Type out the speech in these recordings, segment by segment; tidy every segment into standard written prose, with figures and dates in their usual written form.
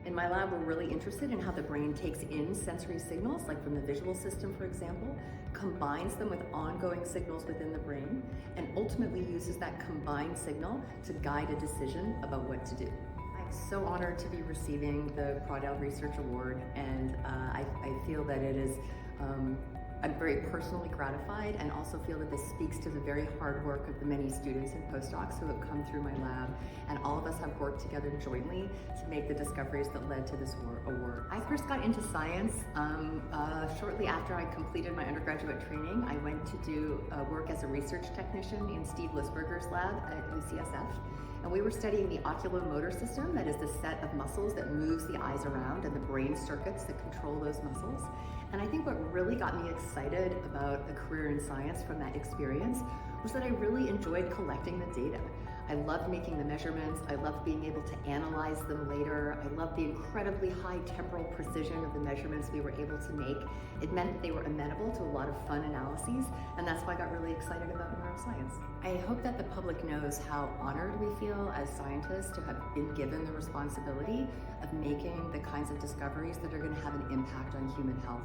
In my lab, we're really interested in how the brain takes in sensory signals, like from the visual system, for example, combines them with ongoing signals within the brain, and ultimately uses that combined signal to guide a decision about what to do. I'm so honored to be receiving the Pradel Research Award, and I feel that it is I'm very personally gratified, and also feel that this speaks to the very hard work of the many students and postdocs who have come through my lab, and all of us have worked together jointly to make the discoveries that led to this award. I first got into science shortly after I completed my undergraduate training. I went to do work as a research technician in Steve Lisberger's lab at UCSF. And we were studying the oculomotor system, that is the set of muscles that moves the eyes around, and the brain circuits that control those muscles. And I think what really got me excited about a career in science from that experience was that I really enjoyed collecting the data. I loved making the measurements. I loved being able to analyze them later. I loved the incredibly high temporal precision of the measurements we were able to make. It meant that they were amenable to a lot of fun analyses, and that's why I got really excited about neuroscience. I hope that the public knows how honored we feel as scientists to have been given the responsibility of making the kinds of discoveries that are going to have an impact on human health.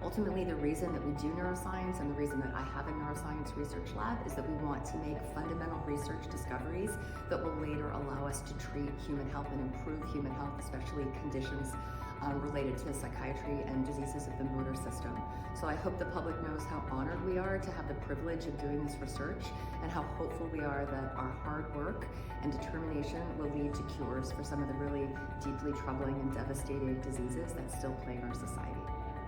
Ultimately, the reason that we do neuroscience and the reason that I have a neuroscience research lab is that we want to make fundamental research discoveries that will later allow us to treat human health and improve human health, especially conditions related to psychiatry and diseases of the motor system. So I hope the public knows how honored we are to have the privilege of doing this research, and how hopeful we are that our hard work and determination will lead to cures for some of the really deeply troubling and devastating diseases that still plague our society.